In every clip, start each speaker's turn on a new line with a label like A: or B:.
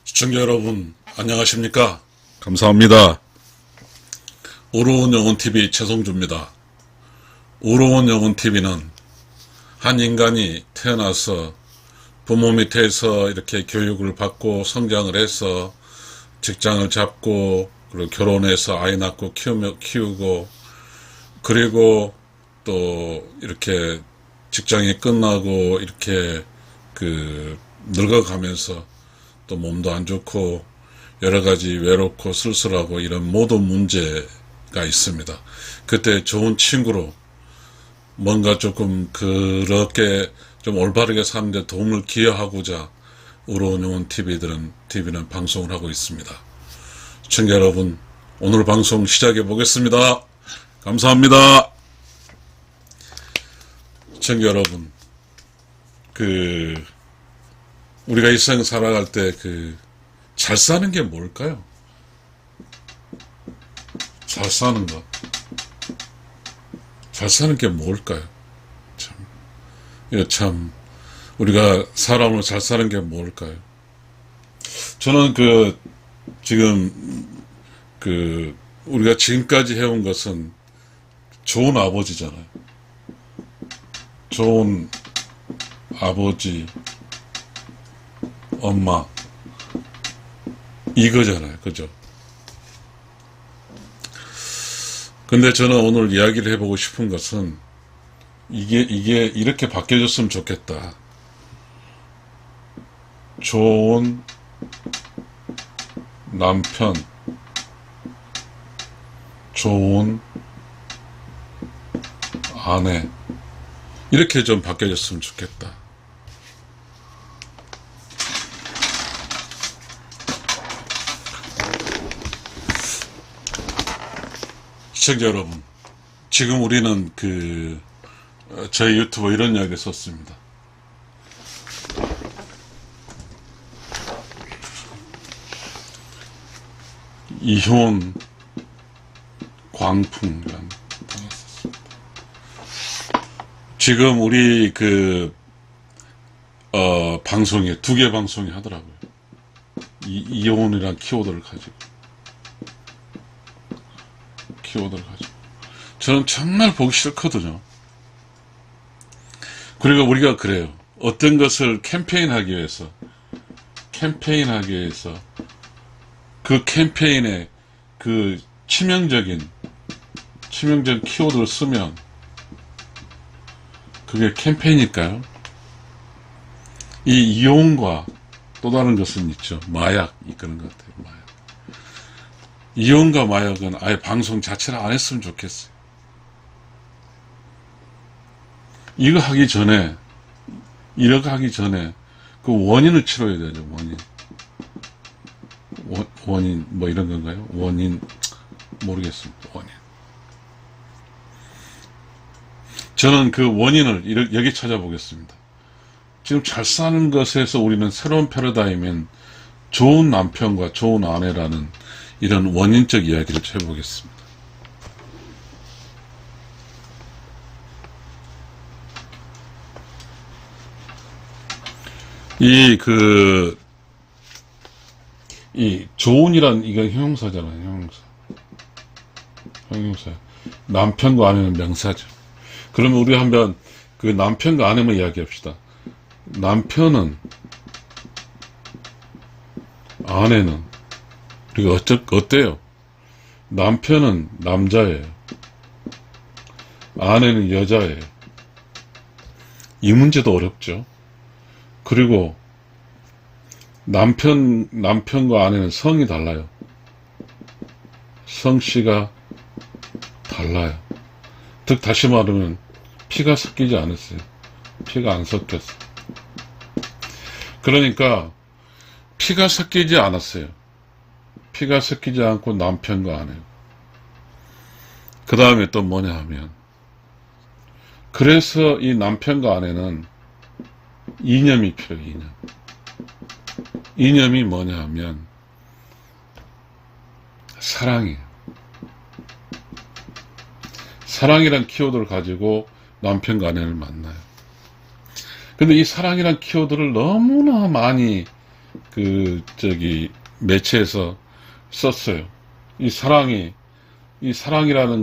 A: 시청자 여러분 안녕하십니까? 감사합니다. 오로운 영혼TV 최성주입니다. 오로운 영혼TV는 한 인간이 태어나서 부모 밑에서 이렇게 교육을 받고 성장을 해서 직장을 잡고 그리고 결혼해서 아이 낳고 키우고 그리고 또 이렇게 직장이 끝나고 이렇게 늙어가면서 또 몸도 안 좋고 여러 가지 외롭고 쓸쓸하고 이런 모든 문제가 있습니다. 그때 좋은 친구로 뭔가 조금 그렇게 좀 올바르게 사는데 도움을 기여하고자 오로운 영혼 TV는 방송을 하고 있습니다. 시청자 여러분, 오늘 방송 시작해 보겠습니다. 감사합니다. 시청자 여러분, 우리가 이 세상 살아갈 때 잘 사는 게 뭘까요? 잘 사는 것. 잘 사는 게 뭘까요? 참, 우리가 사람으로 잘 사는 게 뭘까요? 저는 지금, 우리가 지금까지 해온 것은 좋은 아버지잖아요. 좋은 아버지, 엄마, 이거잖아요. 그죠? 근데 저는 오늘 이야기를 해보고 싶은 것은 이게 이렇게 바뀌어졌으면 좋겠다. 좋은 남편, 좋은 아내, 이렇게 좀 바뀌어졌으면 좋겠다. 시청자 여러분, 지금 우리는 저희 유튜브 이런 이야기 썼습니다. 이혼 광풍이라는 단어 썼습니다. 지금 우리 방송에 2개 방송이 하더라고요. 이혼이란 키워드를 가지고. 저는 정말 보기 싫거든요. 그리고 우리가 그래요. 어떤 것을 캠페인하기 위해서 그 캠페인에 치명적인 키워드를 쓰면 그게 캠페인일까요? 이 이혼과 또 다른 것은 있죠. 마약, 그런 것 같아요. 마약. 이혼과 마약은 아예 방송 자체를 안 했으면 좋겠어요. 이거 하기 전에 그 원인을 치러야 되죠. 원인 뭐 이런 건가요? 원인 모르겠습니다. 원인. 저는 그 원인을 여기 찾아보겠습니다. 지금 잘 사는 것에서 우리는 새로운 패러다임인 좋은 남편과 좋은 아내라는 이런 원인적 이야기를 해보겠습니다. 이 좋은이란 이건 형용사잖아요. 형용사. 남편과 아내는 명사죠. 그러면 우리 한번 남편과 아내만 이야기합시다. 남편은, 아내는, 그리고 어때요? 남편은 남자예요. 아내는 여자예요. 이 문제도 어렵죠. 그리고 남편과 아내는 성이 달라요. 성씨가 달라요. 즉 다시 말하면 피가 섞이지 않았어요. 피가 안 섞였어요. 그러니까 피가 섞이지 않았어요. 피가 섞이지 않고 남편과 아내. 그 다음에 또 뭐냐 하면, 그래서 이 남편과 아내는 이념이 필요해요. 이념이 뭐냐 하면 사랑이에요. 사랑이란 키워드를 가지고 남편과 아내를 만나요. 근데 이 사랑이란 키워드를 너무나 많이 매체에서 썼어요. 이 사랑이라는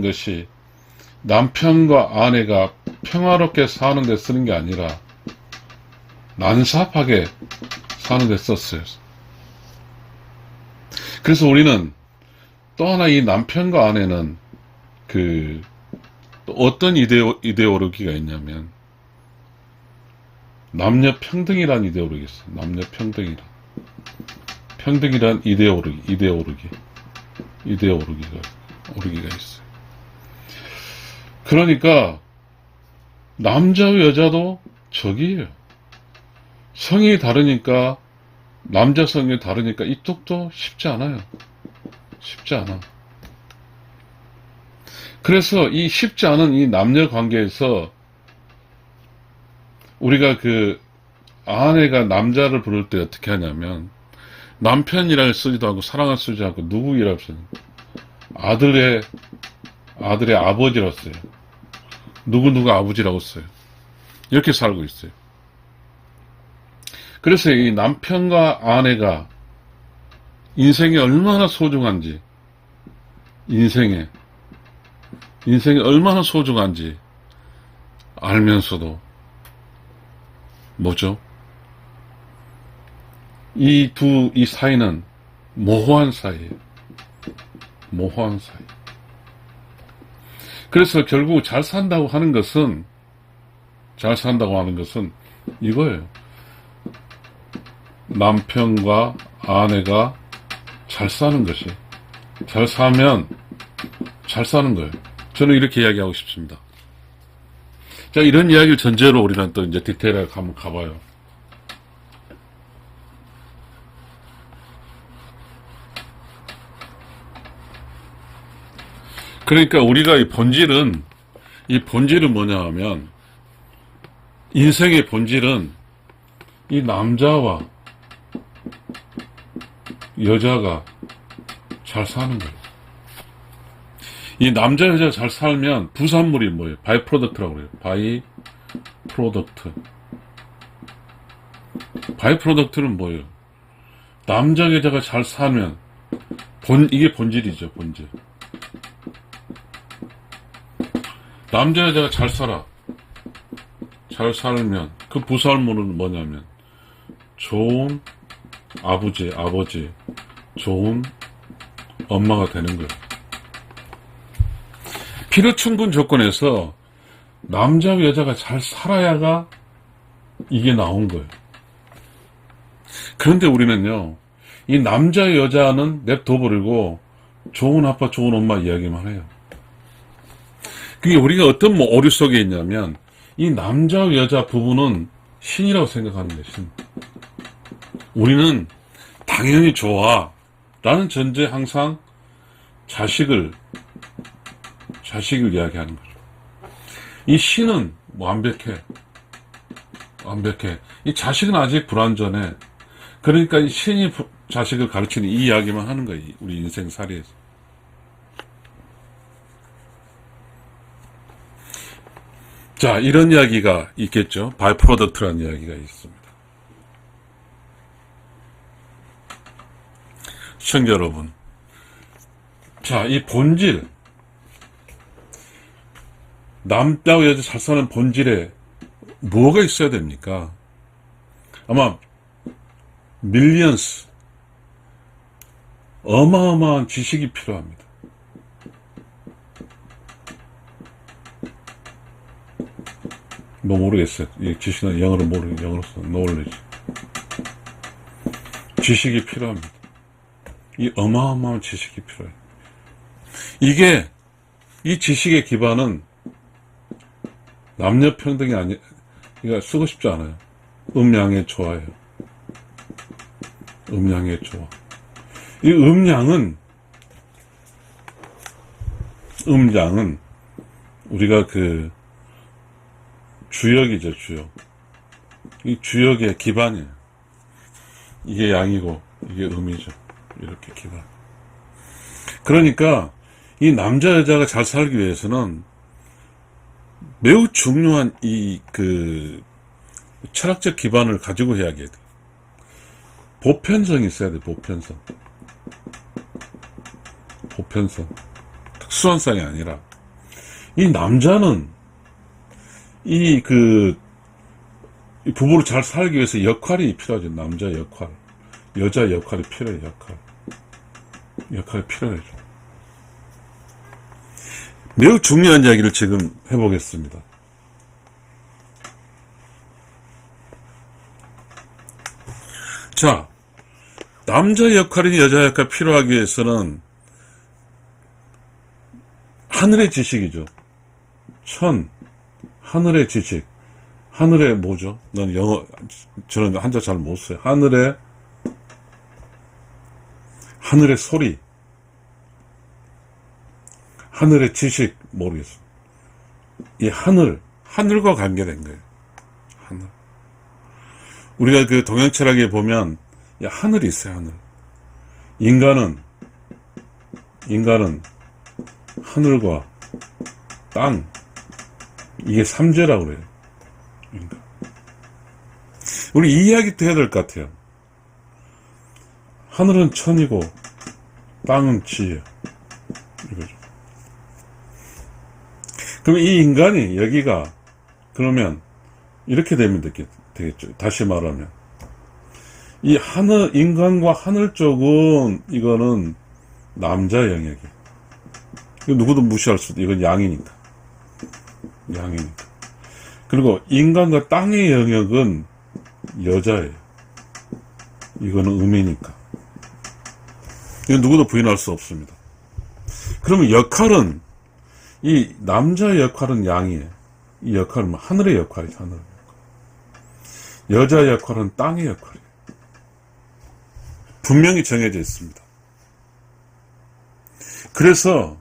A: 것이 남편과 아내가 평화롭게 사는 데 쓰는 게 아니라 난삽하게 사는 데 썼어요. 그래서 우리는 또 하나 이 남편과 아내는 또 어떤 이데올로기가 있냐면 남녀 평등이란 이데올로기 있어요. 남녀 평등이란 이데올로기가 있어요. 그러니까 남자와 여자도 적이에요. 성이 다르니까, 남자 성이 다르니까 이쪽도 쉽지 않아요. 쉽지 않아. 그래서 이 쉽지 않은 이 남녀 관계에서 우리가 아내가 남자를 부를 때 어떻게 하냐면 남편이라고 쓰지도 않고 사랑을 쓰지 않고 누구이라고 써요. 아들의 아버지라고 써요. 누구 아버지라고 써요. 이렇게 살고 있어요. 그래서 이 남편과 아내가 인생이 얼마나 소중한지, 인생이 얼마나 소중한지 알면서도 뭐죠? 이 사이는 모호한 사이예요. 모호한 사이. 그래서 결국 잘 산다고 하는 것은 이거예요. 남편과 아내가 잘 사는 것이, 잘 사면 잘 사는 거예요. 저는 이렇게 이야기하고 싶습니다. 자, 이런 이야기를 전제로 우리는 또 이제 디테일하게 한번 가봐요. 그러니까 우리가 이 본질은 뭐냐 하면, 인생의 본질은 이 남자와 여자가 잘 사는 거예요. 이 남자 여자가 잘 살면 부산물이 뭐예요? 바이 프로덕트라고 그래요. 바이 프로덕트는 뭐예요? 남자 여자가 잘 살면 이게 본질이죠. 본질. 남자 여자가 잘 살면 그 부산물은 뭐냐면 좋은 아버지, 좋은 엄마가 되는 거예요. 필요 충분 조건에서 남자와 여자가 잘 살아야가 이게 나온 거예요. 그런데 우리는요, 이 남자 여자는 냅둬버리고 좋은 아빠, 좋은 엄마 이야기만 해요. 그게 우리가 어떤 오류 속에 있냐면, 이 남자와 여자 부부는 신이라고 생각하는 거예요, 신. 우리는 당연히 좋아 라는 전제 항상 자식을 이야기하는 거죠. 이 신은 완벽해. 이 자식은 아직 불완전해. 그러니까 이 신이 자식을 가르치는 이 이야기만 하는 거예요. 우리 인생살이에서. 자, 이런 이야기가 있겠죠. 바이 프로덕트라는 이야기가 있습니다. 시청자 여러분, 자, 이 본질, 남자와 여자 잘 사는 본질에 뭐가 있어야 됩니까? 아마 밀리언스, 어마어마한 지식이 필요합니다. 뭐 모르겠어요. 이 지식은 영어로서 knowledge. 지식이 필요합니다. 이 어마어마한 지식이 필요해요. 이 지식의 기반은 남녀 평등이 이거 쓰고 싶지 않아요. 음양의 조화예요. 음양의 조화. 이 음양은 우리가 주역이죠, 주역. 이 주역의 기반이에요. 이게 양이고, 이게 음이죠. 이렇게 기반. 그러니까, 이 남자, 여자가 잘 살기 위해서는 매우 중요한 철학적 기반을 가지고 해야 돼요. 보편성이 있어야 돼, 보편성. 보편성. 특수한성이 아니라. 이 남자는, 이 부부를 잘 살기 위해서 역할이 필요하죠. 남자 역할. 여자 역할이 필요해, 역할이 필요해요. 매우 중요한 이야기를 지금 해보겠습니다. 자, 남자 역할이 여자 역할이 필요하기 위해서는 하늘의 지식이죠. 하늘의 지식. 하늘의 뭐죠? 난 영어, 저는 한자 잘 못 써요. 하늘의 소리. 하늘의 지식, 모르겠어. 이 하늘과 관계된 거예요. 하늘. 우리가 그 동양 철학에 보면, 하늘이 있어요, 하늘. 인간은 하늘과 땅, 이게 삼재라고 그래요. 인간. 우리 이 이야기도 해야 될 것 같아요. 하늘은 천이고, 땅은 지예요. 이거죠. 그럼 이 인간이 여기가 그러면 이렇게 되면 되겠죠. 다시 말하면 이 인간과 하늘 쪽은 이거는 남자 영역이에요. 이거 누구도 무시할 수도. 이건 양이니까. 그리고 인간과 땅의 영역은 여자예요. 이거는 음이니까. 이건 누구도 부인할 수 없습니다. 그러면 역할은 이 남자 역할은 양이에요. 이 역할은 하늘의 역할이죠. 하늘의 역할. 여자 역할은 땅의 역할이에요. 분명히 정해져 있습니다. 그래서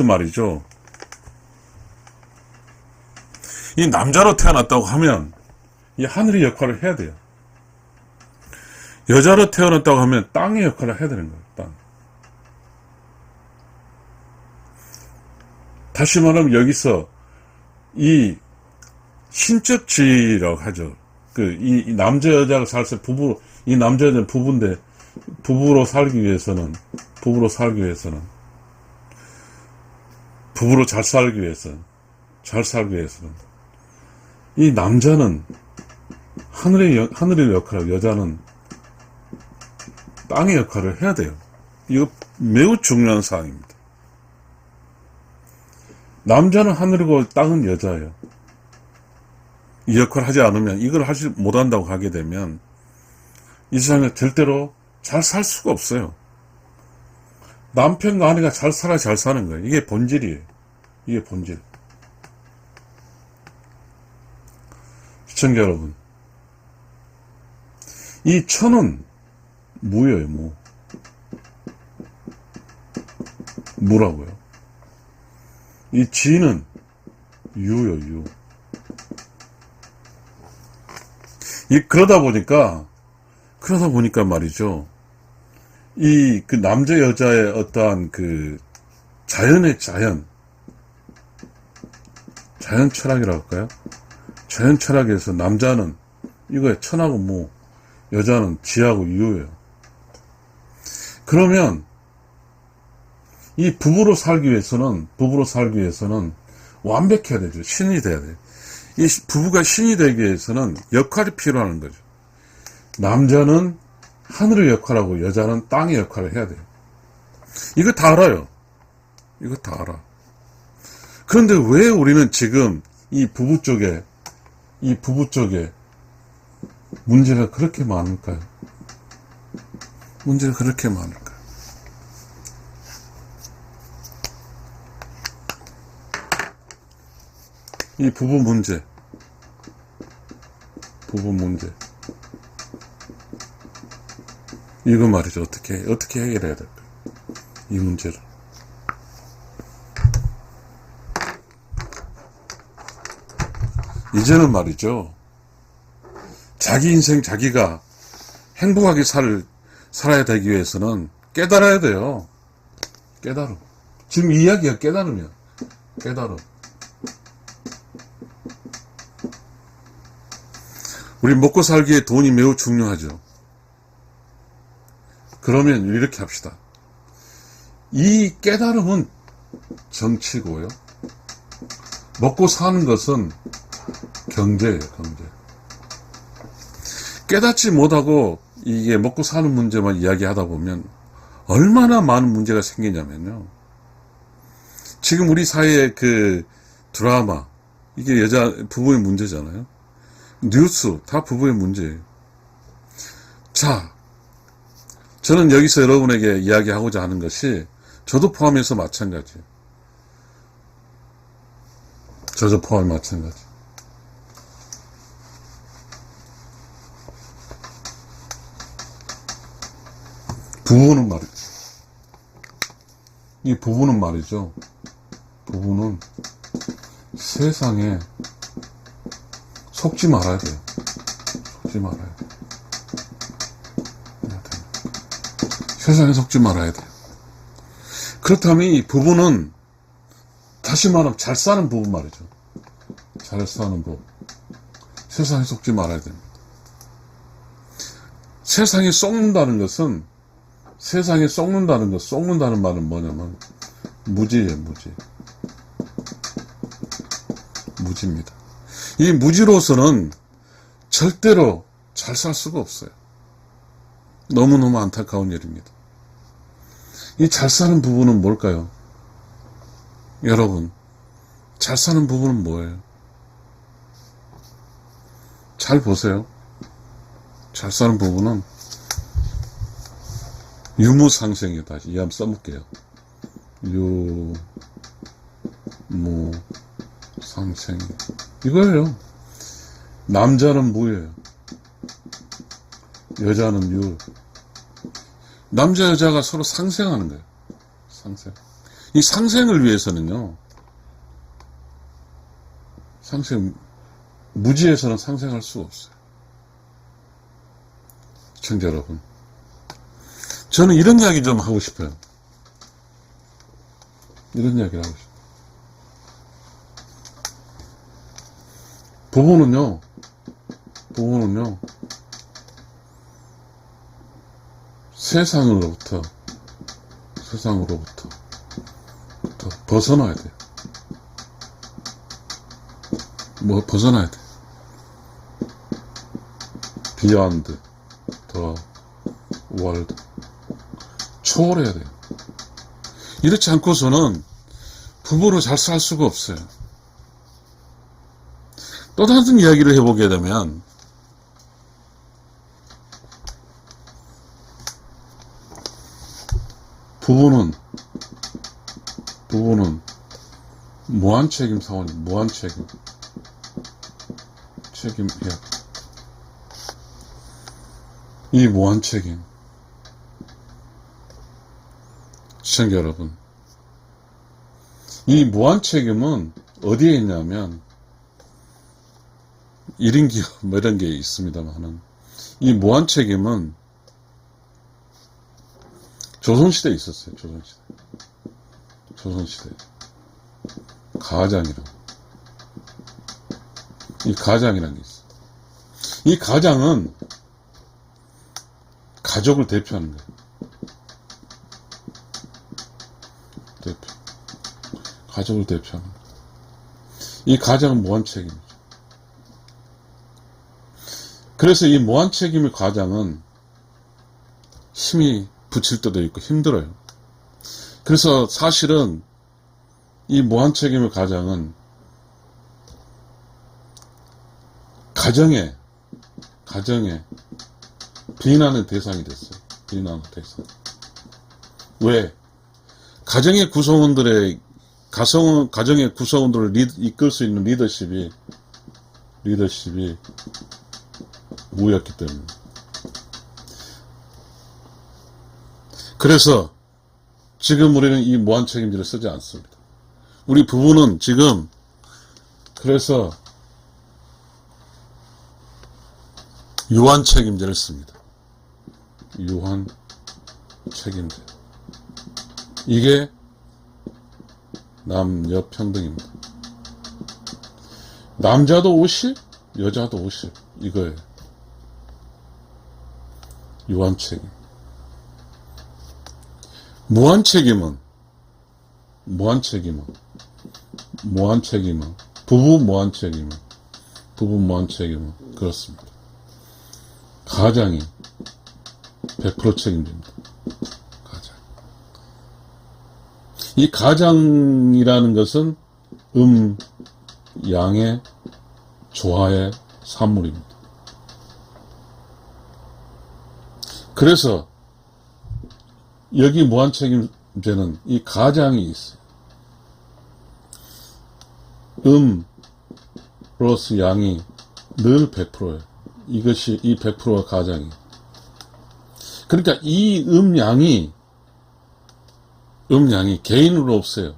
A: 말이죠. 이 남자로 태어났다고 하면 이 하늘의 역할을 해야 돼요. 여자로 태어났다고 하면 땅의 역할을 해야 되는 거예요. 땅. 다시 말하면 여기서 이 신적 지위라고 하죠. 이 남자 여자가 살수 이 남자 여자는 부부인데 부부로 살기 위해서는 부부로 잘 살기 위해서는 이 남자는 하늘의 역할을, 여자는 땅의 역할을 해야 돼요. 이거 매우 중요한 사항입니다. 남자는 하늘이고 땅은 여자예요. 이 역할을 하지 않으면, 이걸 하지 못한다고 하게 되면 이 세상에 절대로 잘 살 수가 없어요. 남편과 아내가 잘 살아야 잘 사는 거예요. 이게 본질이에요. 이게 본질. 시청자 여러분, 이 천은 무예요, 무. 무라고요. 이 지는 유요, 유. 그러다 보니까 말이죠. 그 남자 여자의 어떠한 자연 철학이라고 할까요? 자연 철학에서 남자는 이거에 천하고 무, 여자는 지하고 유예요. 그러면 이 부부로 살기 위해서는 완벽해야 되죠. 신이 돼야 돼요. 이 부부가 신이 되기 위해서는 역할이 필요한 거죠. 남자는 하늘의 역할하고 여자는 땅의 역할을 해야 돼요. 이거 다 알아요. 이거 다 알아. 그런데 왜 우리는 지금 이 부부 쪽에 문제가 그렇게 많을까요? 문제가 그렇게 많을까요? 이 부부 문제. 이거 말이죠. 어떻게 해결해야 될까요? 이 문제를. 이제는 말이죠. 자기 인생 자기가 행복하게 살아야 되기 위해서는 깨달아야 돼요. 깨달음. 지금 이 이야기가 깨달음이야. 깨달음. 우리 먹고 살기에 돈이 매우 중요하죠. 그러면 이렇게 합시다. 이 깨달음은 정치고요. 먹고 사는 것은 경제예요, 경제. 깨닫지 못하고 이게 먹고 사는 문제만 이야기하다 보면 얼마나 많은 문제가 생기냐면요. 지금 우리 사회의 그 드라마, 이게 부부의 문제잖아요. 뉴스, 다 부부의 문제예요. 자, 저는 여기서 여러분에게 이야기하고자 하는 것이 저도 포함해서 마찬가지예요. 저도 포함 마찬가지. 부부는 말이죠. 이 부부는 말이죠. 부부는 세상에 속지 말아야 돼요. 속지 말아야 돼요. 세상에 속지 말아야 돼요. 그렇다면 이 부부는 다시 말하면 잘 사는 부부 말이죠. 잘 사는 부부. 세상에 속지 말아야 됩니다. 세상에 썩는다는 것은 세상에 썩는다는 말은 뭐냐면 무지예요, 무지. 무지입니다. 이 무지로서는 절대로 잘 살 수가 없어요. 너무너무 안타까운 일입니다. 이 잘 사는 부부는 뭘까요? 여러분, 잘 사는 부부는 뭐예요? 잘 보세요. 잘 사는 부부는 유무상생이에요. 다시 이 한번 써볼게요. 유무상생. 이거예요. 남자는 무예요. 여자는 유. 남자 여자가 서로 상생하는 거예요. 상생. 이 상생을 위해서는요. 무지에서는 상생할 수가 없어요. 시청자 여러분. 저는 이런 이야기 좀 하고 싶어요. 이런 이야기를 하고 싶어요. 부부는요, 세상으로부터 벗어나야 돼요. 벗어나야 돼요. Beyond the world. 초월해야 돼요. 이렇지 않고서는 부부로 잘 살 수가 없어요. 또 다른 이야기를 해보게 되면, 부부는 무한 책임 사원, 무한 책임해야 돼. 이 무한 책임. 시청자 여러분, 이 무한 책임은 어디에 있냐면 1인 기업 뭐 이런 게 있습니다만은, 이 무한 책임은 조선시대에 있었어요. 조선시대 가장이라고. 이 가장이라는 게 있어요. 이 가장은 가족을 대표하는 거예요. 가족을 대표하는 거예요. 이 가장은 무한 책임이죠. 그래서 이 무한 책임의 가장은 힘이 붙일 때도 있고 힘들어요. 그래서 사실은 이 무한 책임의 가장은 가정에 비난의 대상이 됐어요. 비난의 대상. 왜? 가정의 구성원들을 이끌 수 있는 리더십이 무였기 때문에. 그래서 지금 우리는 이 무한 책임제를 쓰지 않습니다. 우리 부부는 지금 그래서 유한 책임제를 씁니다. 유한 책임제. 이게 남녀 평등입니다. 남자도 50, 여자도 50. 이거예요. 유한 책임. 무한 책임은, 무한 책임은, 무한 책임은, 부부 무한 책임은, 부부 무한 책임은, 그렇습니다. 가장이 100% 책임집니다. 가장. 이 가장이라는 것은 양의 조화의 산물입니다. 그래서 여기 무한책임제는 이 가장이 있어요. 플러스 양이 늘 100%예요. 이것이 이 100%가 가장이에요. 그러니까 이 양이 개인으로 없어요.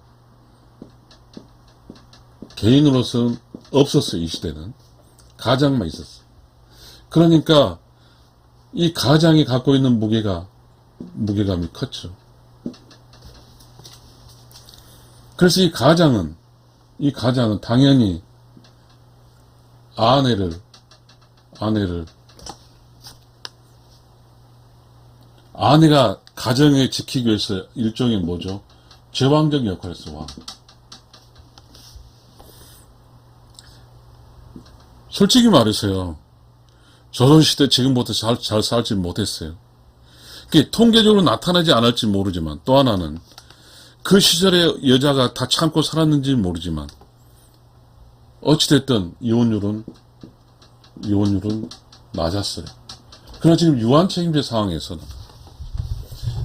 A: 개인으로서는 없었어요. 이 시대는 가장만 있었어요. 그러니까 이 가장이 갖고 있는 무게감이 컸죠. 그래서 이 가장은 당연히 아내가 가정을 지키기 위해서 일종의 뭐죠? 제왕적 역할을 했어. 솔직히 말해서요, 조선시대 지금부터 잘 살지 못했어요. 그게 통계적으로 나타나지 않을지 모르지만, 또 하나는 그 시절에 여자가 다 참고 살았는지 모르지만, 어찌됐든 이혼율은 낮았어요. 그러나 지금 유한책임제 상황에서는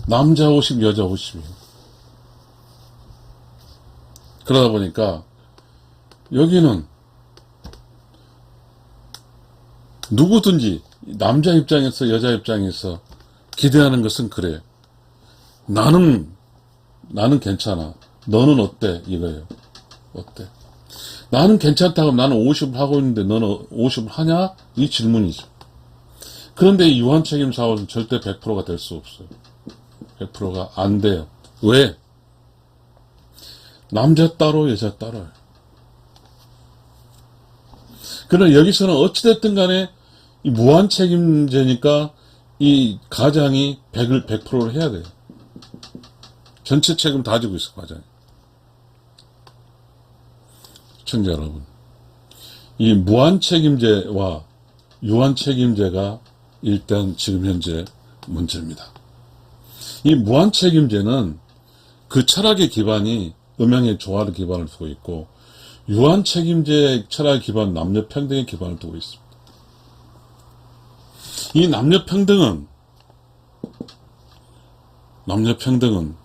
A: 남자 50, 여자 50이에요. 그러다 보니까 여기는 누구든지 남자 입장에서 여자 입장에서 기대하는 것은 그래요. 나는 괜찮아. 너는 어때? 이거예요. 어때? 나는 괜찮다고 나는 50을 하고 있는데 너는 50을 하냐? 이 질문이죠. 그런데 이 유한책임 사업은 절대 100%가 될 수 없어요. 100%가 안 돼요. 왜? 남자 따로 여자 따로요. 그러나 여기서는 어찌됐든 간에 이 무한책임제니까 이 가장이 100%를 해야 돼요. 전체 책임 다 지고 있어, 가장이. 시청자 여러분, 이 무한책임제와 유한책임제가 일단 지금 현재 문제입니다. 이 무한책임제는 그 철학의 기반이 음양의 조화를 기반을 두고 있고, 유한책임제의 철학의 기반 남녀평등의 기반을 두고 있습니다. 이 남녀평등은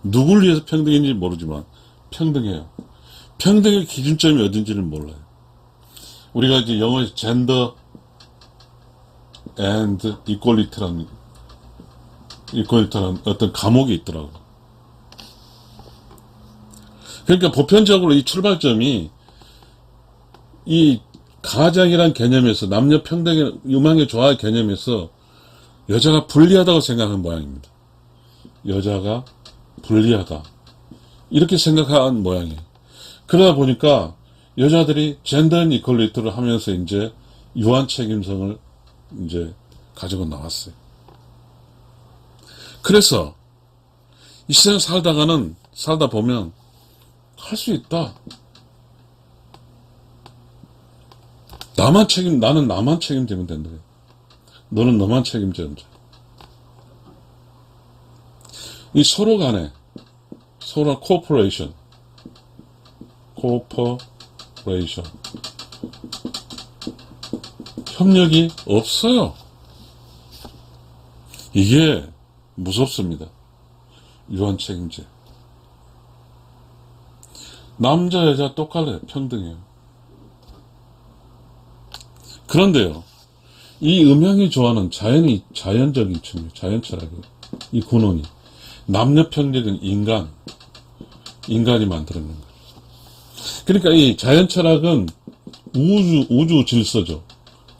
A: 누구를 위해서 평등인지 모르지만 평등해요. 평등의 기준점이 어딘지는 몰라요. 우리가 이제 영어에서 젠더 and equality라는 어떤 과목이 있더라고요. 그러니까 보편적으로 이 출발점이 이 가장이란 개념에서 남녀 평등의 음양의 조화의 개념에서 여자가 불리하다고 생각한 모양입니다. 여자가 불리하다 이렇게 생각한 모양이에요. 그러다 보니까 여자들이 젠더 이퀄리티를 하면서 이제 유한 책임성을 이제 가지고 나왔어요. 그래서 이 세상 살다 보면 할 수 있다. 나는 나만 책임지면 된다. 너는 너만 책임져야 돼. 이 서로 간에, 코퍼레이션. 협력이 없어요. 이게 무섭습니다. 유한 책임제. 남자, 여자 똑같아요. 평등해요. 그런데요, 이 음양의 조화는 자연적인 측면, 자연 철학이에요. 이 근원이. 남녀 평등은 인간이 만들어낸 거예요. 그러니까 이 자연 철학은 우주 질서죠.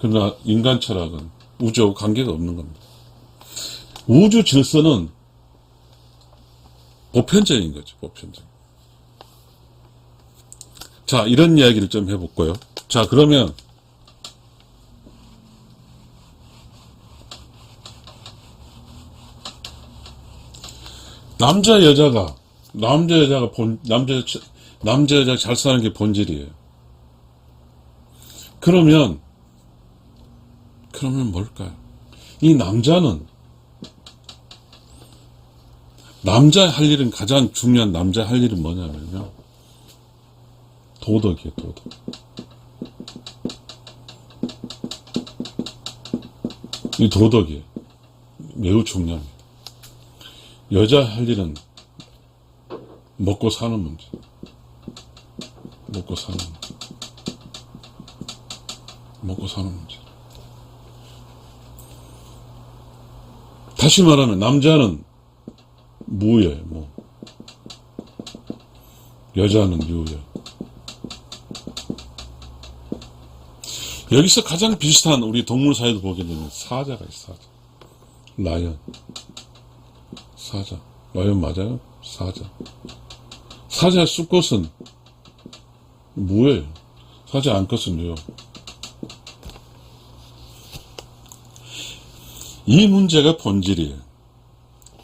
A: 그러나 인간 철학은 우주하고 관계가 없는 겁니다. 우주 질서는 보편적인 거죠, 보편적. 자, 이런 이야기를 좀 해볼까요? 자, 그러면 남자 여자가 남자 여자가 잘 사는 게 본질이에요. 그러면 뭘까요? 이 남자는 남자 할 일은, 가장 중요한 남자 할 일은 뭐냐면요, 도덕이에요. 도덕. 이 도덕이 매우 중요합니다. 여자 할 일은 먹고 사는 문제. 먹고 사는 문제. 다시 말하면 남자는 무예요. 뭐. 여자는 유예요. 여기서 가장 비슷한 우리 동물 사이도 보게 되면 사자가 있어요. 사자. 라이언. 사자. 라이언 맞아요? 사자. 사자의 수컷은 무예요. 사자 암컷은 유요. 이 문제가 본질이에요.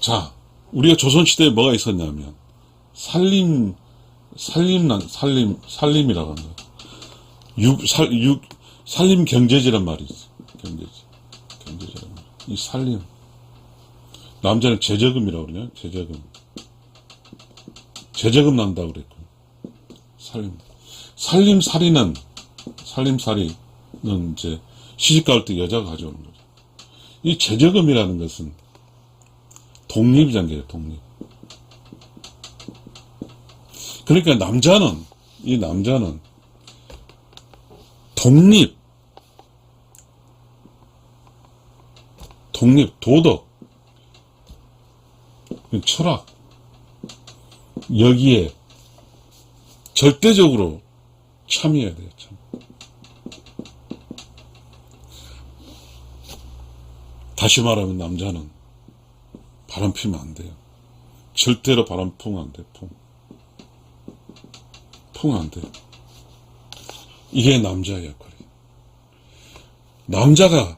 A: 자, 우리가 조선시대에 뭐가 있었냐면, 살림이라고 합니다. 살림 경제지란 말이 있어요. 경제지란 말. 이 살림. 남자는 제저금이라고 그러냐? 제저금 난다고 그랬고. 살림살이는 이제 시집 갈 때 여자가 가져오는 거죠. 이 제저금이라는 것은 독립이란 게 독립. 그러니까 이 남자는 독립, 도덕, 철학, 여기에 절대적으로 참여해야 돼요. 다시 말하면 남자는 바람 피면 안 돼요. 절대로 바람 풍 안 돼. 풍 안 돼. 이게 남자의 역할이에요. 남자는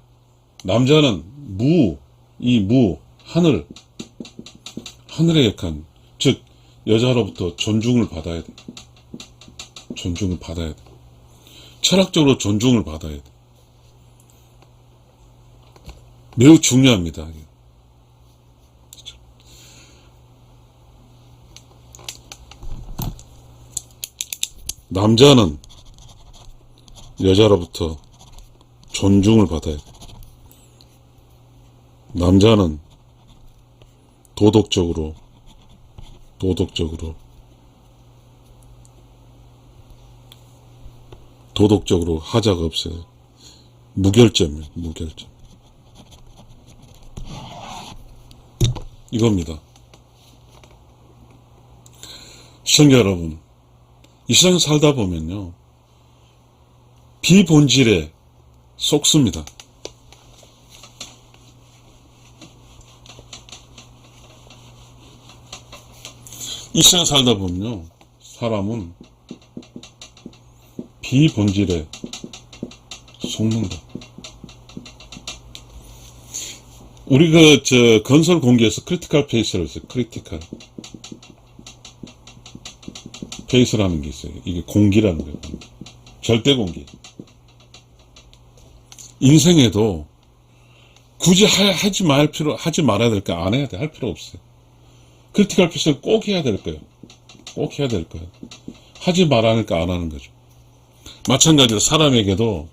A: 하늘의 역할, 즉 여자로부터 존중을 받아야 돼. 철학적으로 존중을 받아야 돼. 매우 중요합니다. 남자는 여자로부터 존중을 받아야 돼. 남자는 도덕적으로 하자가 없어요. 무결점이에요. 이겁니다. 시청자 여러분, 이 세상 살다 보면요, 비본질에 속습니다. 이 세상 살다 보면요, 사람은 비본질에 속는다. 우리 건설 공개에서 크리티컬 페이스를 했어요. 크리티컬 페이스라는 게 있어요. 이게 공기라는 거예요. 절대 공기. 인생에도 굳이 하지 말아야 될까? 안 해야 돼. 할 필요 없어요. 크리티컬 페이스를 꼭 해야 될 거예요. 하지 말아야 할까? 안 하는 거죠. 마찬가지로 사람에게도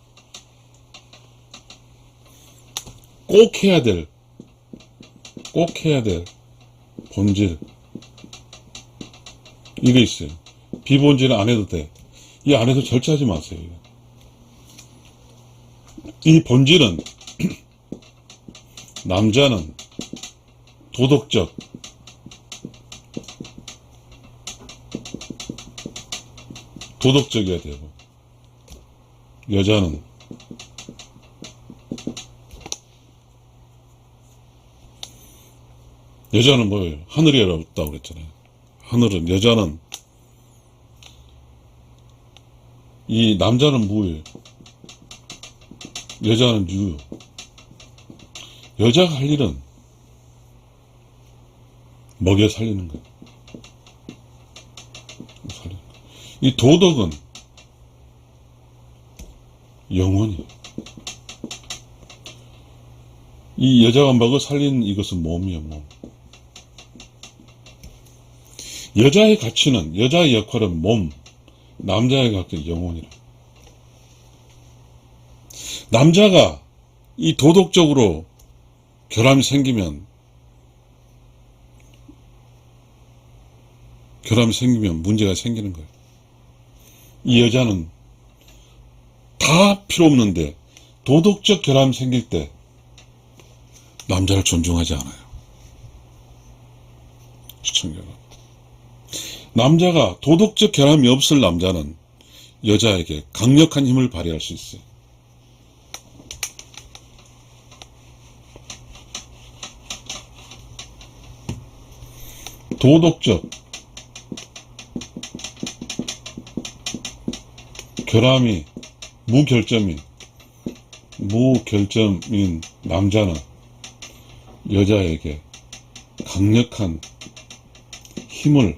A: 꼭 해야 될 본질, 이게 있어요. 비본질은 안 해도 돼. 이 안 해도 절제하지 마세요. 이 본질은 남자는 도덕적이어야 되고, 여자는 뭐예요? 하늘이 어렵다고 그랬잖아요. 여자는, 이 남자는 뭐예요? 여자는 유. 여자가 할 일은 먹여 살리는 거예요. 이 도덕은 영혼이에요. 이 여자가 먹어 살린 이것은 몸이에요, 몸. 여자의 가치는, 여자의 역할은 몸, 남자의 가치는 영혼이라. 남자가 이 도덕적으로 결함이 생기면 문제가 생기는 거예요. 이 여자는 다 필요 없는데 도덕적 결함이 생길 때 남자를 존중하지 않아요. 시청자가. 남자가 도덕적 결함이 없을 남자는 여자에게 강력한 힘을 발휘할 수 있어요. 도덕적 결함이 무결점인 남자는 여자에게 강력한 힘을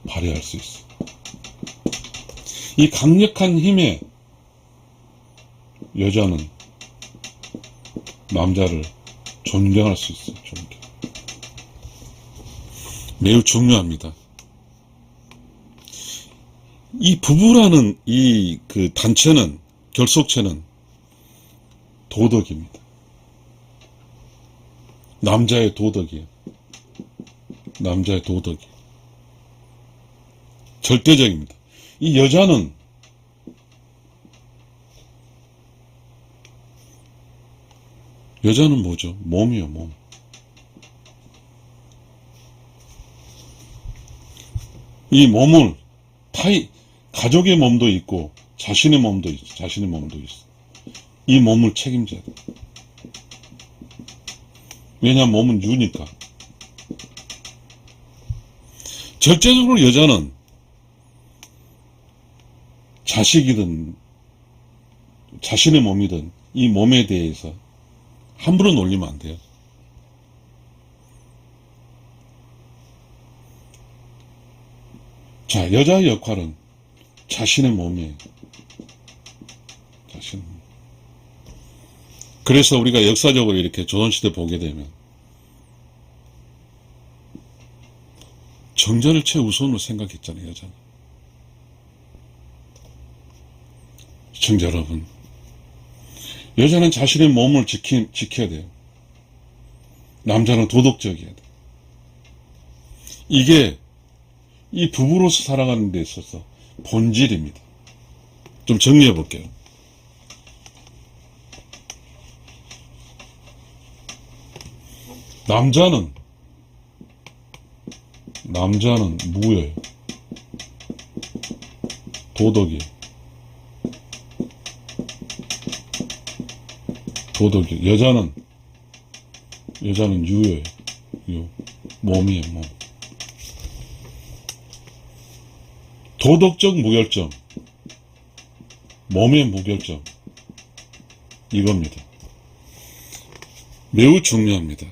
A: 발휘할 수 있어. 이 강력한 힘에 여자는 남자를 존경할 수 있어요. 존경. 매우 중요합니다. 이 부부라는 그 단체는, 결속체는 도덕입니다. 남자의 도덕이에요. 남자의 도덕이 절대적입니다. 이 여자는 뭐죠? 몸이요, 몸. 이 몸을 가족의 몸도 있고 자신의 몸도 있어. 이 몸을 책임져야 돼. 왜냐하면 몸은 유니까. 절대적으로 여자는 자식이든 자신의 몸이든 이 몸에 대해서 함부로 놀리면 안 돼요. 자, 여자의 역할은 자신의 몸이에요. 자신의 몸. 그래서 우리가 역사적으로 이렇게 조선시대 보게 되면 정전을 최우선으로 생각했잖아요, 여자는. 시청자 여러분, 여자는 자신의 몸을 지켜야 돼요. 남자는 도덕적이어야 돼요. 이게 이 부부로서 살아가는 데 있어서 본질입니다. 좀 정리해 볼게요. 남자는 무예요. 도덕이에요. 여자는 유예요. 몸이에요, 몸. 도덕적 무결점, 몸의 무결점, 이겁니다. 매우 중요합니다.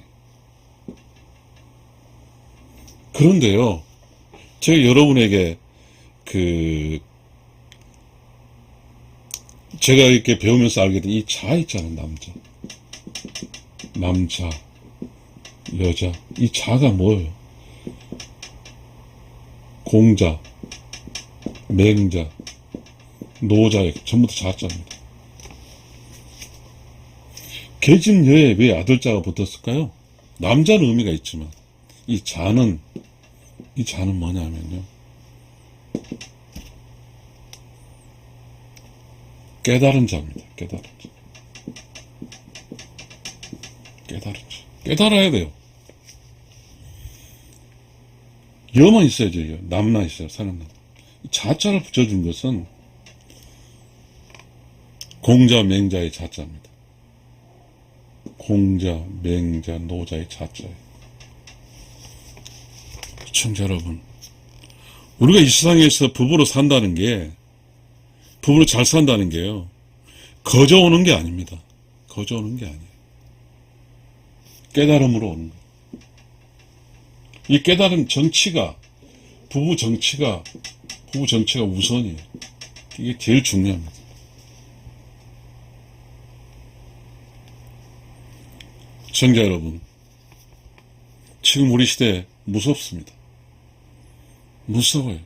A: 그런데요, 제가 여러분에게 제가 이렇게 배우면서 알게 된 이 자 있잖아요, 남자, 여자. 이 자가 뭐예요? 공자, 맹자, 노자, 전부 다 자자입니다. 계집여에 왜 아들자가 붙었을까요? 남자는 의미가 있지만 이 자는 뭐냐면요, 깨달은 자입니다. 깨달은 자. 깨달아야 돼요. 여만 있어야죠. 남나 있어요. 사는 남. 자자를 붙여준 것은 공자, 맹자의 자자입니다. 공자, 맹자, 노자의 자자예요. 시청자 여러분, 우리가 이 세상에서 부부로 잘 산다는 게요, 거저 오는 게 아닙니다. 거저 오는 게 아니에요. 깨달음으로 오는 거예요. 이 깨달은 정치가, 부부 정치가 우선이에요. 이게 제일 중요합니다. 시청자 여러분, 지금 우리 시대 무섭습니다. 무서워요.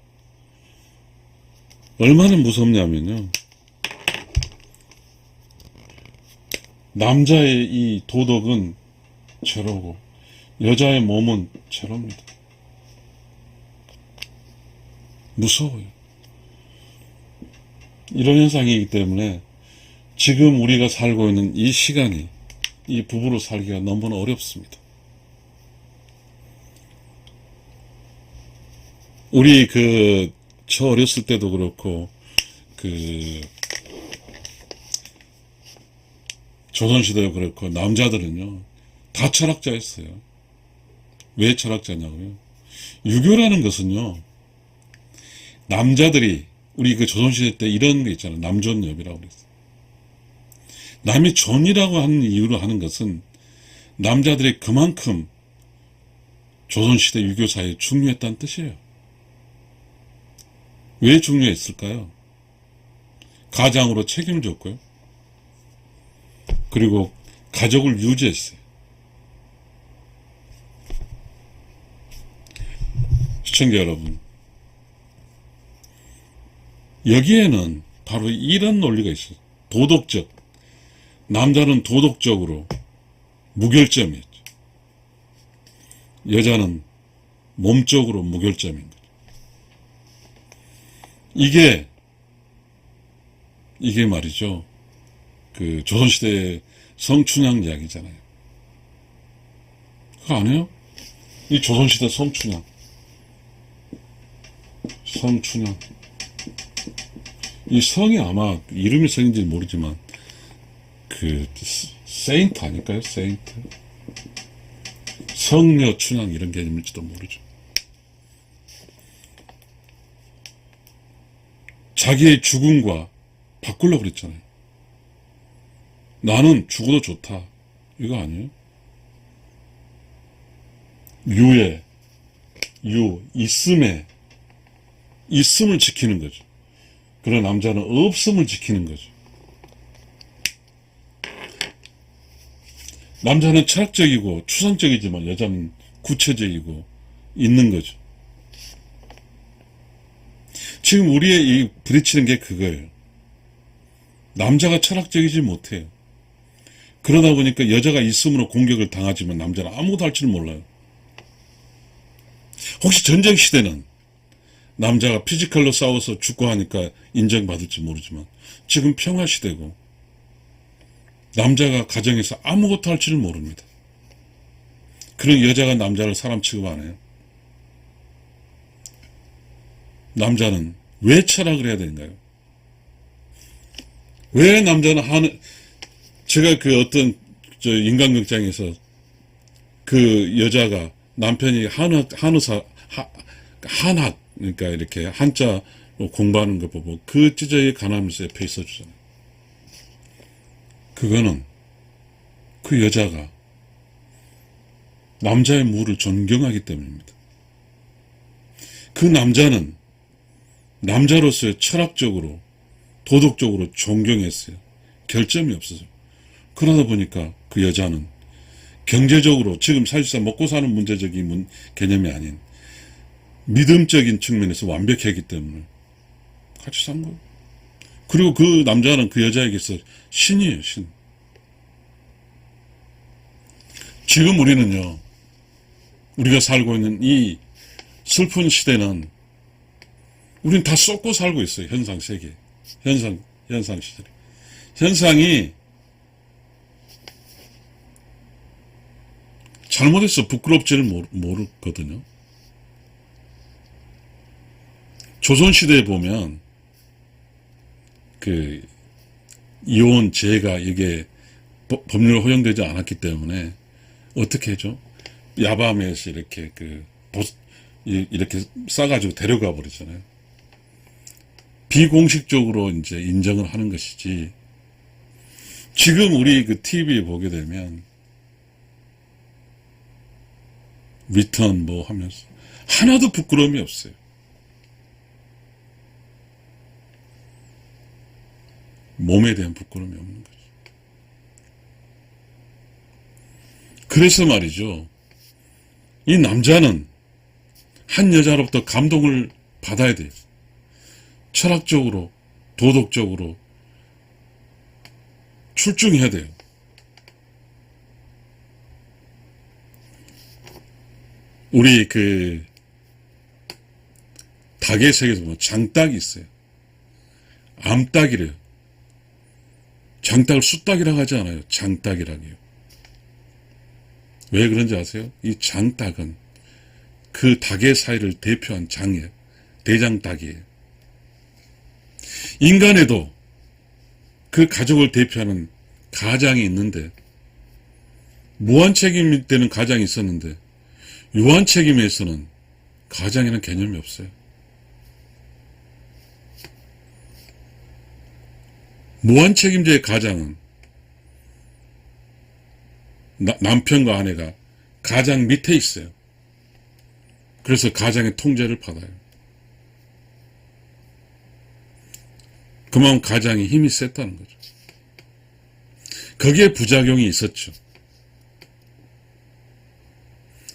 A: 얼마나 무섭냐면요, 남자의 이 도덕은 제로고 여자의 몸은 제로입니다. 무서워요. 이런 현상이기 때문에 지금 우리가 살고 있는 이 시간이 이 부부로 살기가 너무나 어렵습니다. 우리 저 어렸을 때도 그렇고 조선시대도 그렇고 남자들은요 다 철학자였어요. 왜 철학자냐고요? 유교라는 것은요, 남자들이 우리 조선시대 때 이런 게 있잖아요. 남존여비라고 그랬어요. 남이 존이라고 하는 이유로 하는 것은 남자들이 그만큼 조선시대 유교사에 중요했다는 뜻이에요. 왜 중요했을까요? 가장으로 책임을 졌고요. 그리고 가족을 유지했어요. 시청자 여러분, 여기에는 바로 이런 논리가 있어요. 도덕적. 남자는 도덕적으로 무결점이었죠. 여자는 몸적으로 무결점인 거죠. 이게 말이죠. 조선시대의 성춘향 이야기잖아요. 그거 안 해요? 이 조선시대 성춘향. 이 성이 아마 이름이 성인지 모르지만 세인트 아닐까요? 세인트. 성녀 춘향 이런 개념일지도 모르죠. 자기의 죽음과 바꾸려고 그랬잖아요. 나는 죽어도 좋다. 이거 아니에요? 있음을 지키는 거죠. 그러나 남자는 없음을 지키는 거죠. 남자는 철학적이고 추상적이지만 여자는 구체적이고 있는 거죠. 지금 우리의 부딪히는 게 그거예요. 남자가 철학적이지 못해요. 그러다 보니까 여자가 있음으로 공격을 당하지만 남자는 아무것도 할 줄 몰라요. 혹시 전쟁시대는 남자가 피지컬로 싸워서 죽고 하니까 인정받을지 모르지만 지금 평화시대고 남자가 가정에서 아무것도 할 줄 모릅니다. 그런 여자가 남자를 사람 취급 안 해요. 남자는 왜 철학을 해야 되는가요? 왜 남자는 제가 어떤 인간극장에서 여자가 남편이 한학 그러니까 이렇게 한자로 공부하는 거 보고 그 찢어의 가나면서 옆에 있어주잖아요. 그거는 그 여자가 남자의 무를 존경하기 때문입니다. 그 남자는 남자로서의 철학적으로 도덕적으로 존경했어요. 결점이 없어서. 그러다 보니까 그 여자는 경제적으로 지금 사실상 먹고 사는 문제적인 개념이 아닌 믿음적인 측면에서 완벽했기 때문에 같이 산 거예요. 그리고 그 남자는 그 여자에게서 신이에요, 신. 지금 우리는요, 우리가 살고 있는 이 슬픈 시대는 우린 다 쏟고 살고 있어요. 현상 세계. 현상 시대. 현상이 잘못해서 부끄럽지를 모르거든요. 조선시대에 보면 이혼 제가 이게 법률로 허용되지 않았기 때문에 어떻게 해죠? 야밤에서 이렇게 이렇게 싸가지고 데려가 버리잖아요. 비공식적으로 이제 인정을 하는 것이지. 지금 우리 TV에 보게 되면 리턴 뭐 하면서 하나도 부끄러움이 없어요. 몸에 대한 부끄러움이 없는 거죠. 그래서 말이죠. 이 남자는 한 여자로부터 감동을 받아야 돼요. 철학적으로, 도덕적으로 출중해야 돼요. 우리 닭의 세계에서 보면 장닭이 있어요. 암닭이래요. 장닭을 숫닭이라고 하지 않아요. 장닭이라고요. 왜 그런지 아세요? 이 장닭은 그 닭의 사이를 대표한 장이에요. 대장닭이에요. 인간에도 그 가족을 대표하는 가장이 있는데, 무한책임 때는 가장이 있었는데 유한책임에서는 가장에는 개념이 없어요. 무한책임제의 가장은 남편과 아내가 가장 밑에 있어요. 그래서 가장의 통제를 받아요. 그만큼 가장이 힘이 셌다는 거죠. 거기에 부작용이 있었죠.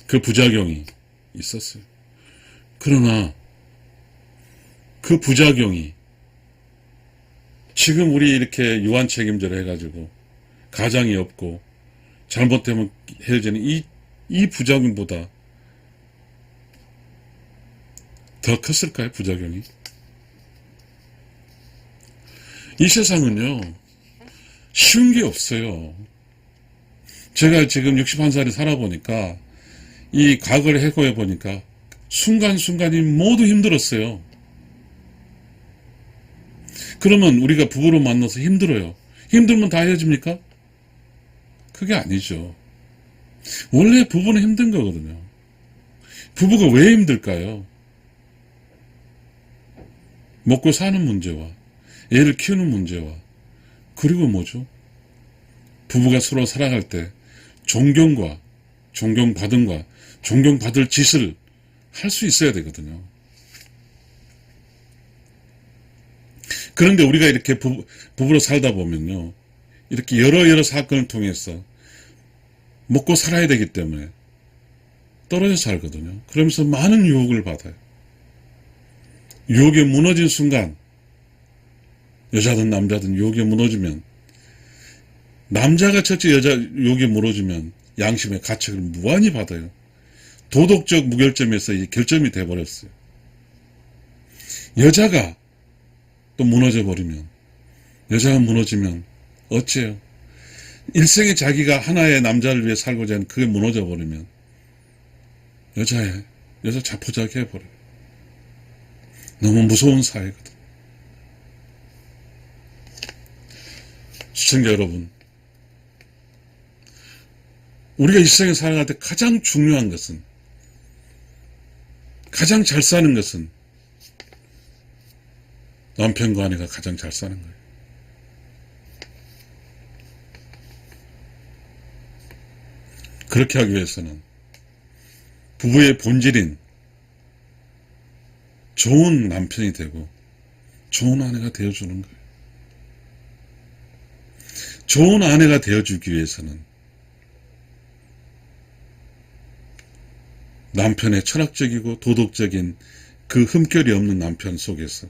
A: 그 부작용이 있었어요. 그러나 그 부작용이 지금 우리 이렇게 유한책임제를 해가지고 가장이 없고 잘못되면 헤어지는 이 부작용보다 더 컸을까요? 부작용이? 이 세상은요, 쉬운 게 없어요. 제가 지금 61살이 살아보니까 이 과거를 해고해 보니까 순간순간이 모두 힘들었어요. 그러면 우리가 부부로 만나서 힘들어요. 힘들면 다 헤어집니까? 그게 아니죠. 원래 부부는 힘든 거거든요. 부부가 왜 힘들까요? 먹고 사는 문제와 애를 키우는 문제와, 그리고 뭐죠? 부부가 서로 살아갈 때 존경과 존경받음과 존경받을 짓을 할 수 있어야 되거든요. 그런데 우리가 이렇게 부부로 살다 보면요, 이렇게 여러 사건을 통해서 먹고 살아야 되기 때문에 떨어져 살거든요. 그러면서 많은 유혹을 받아요. 유혹에 무너진 순간, 여자든 남자든 유혹에 무너지면, 남자가 첫째 여자 유혹에 무너지면 양심의 가책을 무한히 받아요. 도덕적 무결점에서 이 결점이 돼버렸어요. 여자가 또 무너져 버리면, 여자가 무너지면 어째요? 일생에 자기가 하나의 남자를 위해 살고자 하는 그게 무너져 버리면 여자 자포자기 해버려요. 너무 무서운 사회거든. 시청자 여러분, 우리가 일생에 살아갈 때 가장 중요한 것은, 가장 잘 사는 것은 남편과 아내가 가장 잘 사는 거예요. 그렇게 하기 위해서는 부부의 본질인 좋은 남편이 되고 좋은 아내가 되어주는 거예요. 좋은 아내가 되어주기 위해서는 남편의 철학적이고 도덕적인 그 흠결이 없는 남편 속에서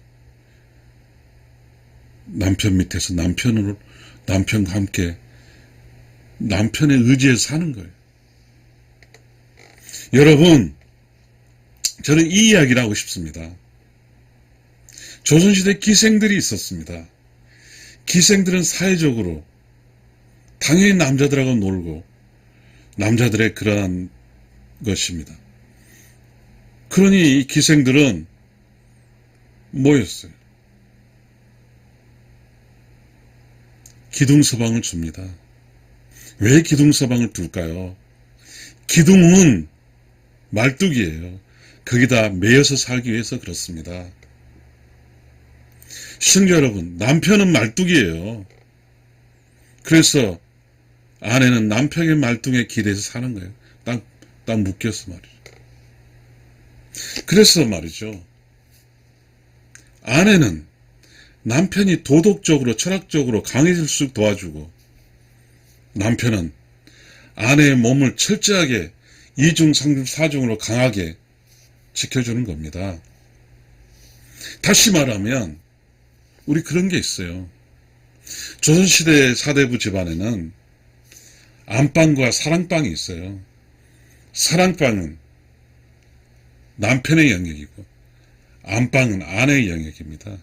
A: 남편 밑에서 남편과 함께 남편의 의지에서 사는 거예요. 여러분, 저는 이 이야기를 하고 싶습니다. 조선시대 기생들이 있었습니다. 기생들은 사회적으로 당연히 남자들하고 놀고 남자들의 그러한 것입니다. 그러니 이 기생들은 뭐였어요? 기둥서방을 줍니다. 왜 기둥서방을 둘까요? 기둥은 말뚝이에요. 거기다 매여서 살기 위해서 그렇습니다. 시청자 여러분, 남편은 말뚝이에요. 그래서 아내는 남편의 말뚝에 기대서 사는 거예요. 딱 묶여서 말이죠. 그래서 말이죠. 아내는 남편이 도덕적으로 철학적으로 강해질수록 도와주고, 남편은 아내의 몸을 철저하게 이중, 삼중, 사중으로 강하게 지켜주는 겁니다. 다시 말하면 우리 그런 게 있어요. 조선시대 사대부 집안에는 안방과 사랑방이 있어요. 사랑방은 남편의 영역이고 안방은 아내의 영역입니다.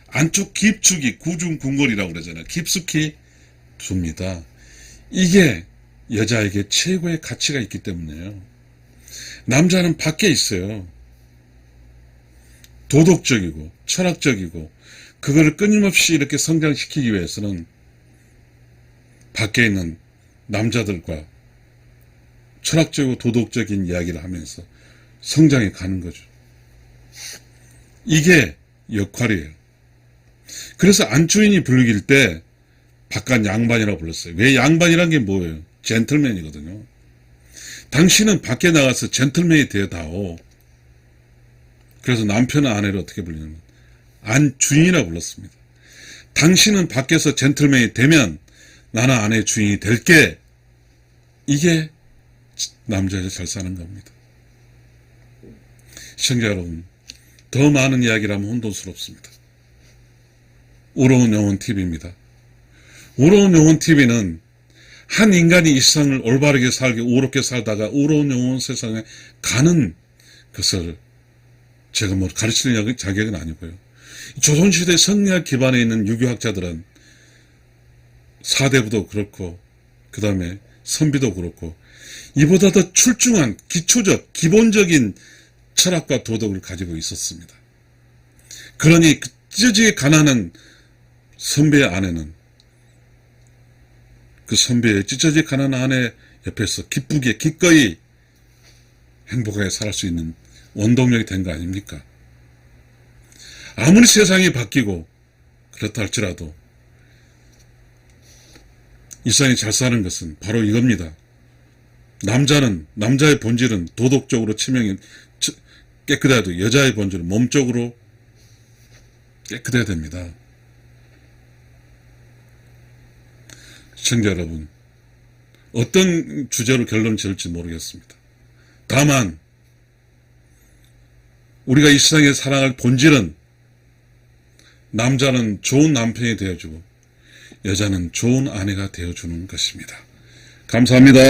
A: 안쪽 깊숙이 구중궁궐이라고 그러잖아요. 깊숙이 둡니다. 이게 여자에게 최고의 가치가 있기 때문에요. 남자는 밖에 있어요. 도덕적이고 철학적이고 그거를 끊임없이 이렇게 성장시키기 위해서는 밖에 있는 남자들과 철학적이고 도덕적인 이야기를 하면서 성장해 가는 거죠. 이게 역할이에요. 그래서 안주인이 불길 때 바깥 양반이라고 불렀어요. 왜 양반이란 게 뭐예요? 젠틀맨이거든요. 당신은 밖에 나가서 젠틀맨이 되어다오. 그래서 남편은 아내를 어떻게 불리냐면 안주인이라고 불렀습니다. 당신은 밖에서 젠틀맨이 되면 나는 아내의 주인이 될게. 이게 남자에서 잘 사는 겁니다. 시청자 여러분, 더 많은 이야기를 하면 혼돈스럽습니다. 우러운 영혼 TV입니다. 우러운 영혼 TV는 한 인간이 이 세상을 올바르게 살게 우롭게 살다가 우러운 영혼 세상에 가는 것을 제가 뭐 가르치는 자격은 아니고요. 조선시대 성리학 기반에 있는 유교학자들은 사대부도 그렇고 그 다음에 선비도 그렇고 이보다 더 출중한 기초적 기본적인 철학과 도덕을 가지고 있었습니다. 그러니 찢어지게 가난한 선비의 아내는 그 선비의 찢어지게 가난한 아내 옆에서 기쁘게 기꺼이 행복하게 살 수 있는 원동력이 된 거 아닙니까? 아무리 세상이 바뀌고 그렇다 할지라도 이 세상이 잘 사는 것은 바로 이겁니다. 남자의 본질은 도덕적으로 치명이 깨끗해도 여자의 본질은 몸적으로 깨끗해야 됩니다. 시청자 여러분, 어떤 주제로 결론 지을지 모르겠습니다. 다만 우리가 이 세상에 살아갈 본질은 남자는 좋은 남편이 되어주고 여자는 좋은 아내가 되어주는 것입니다. 감사합니다.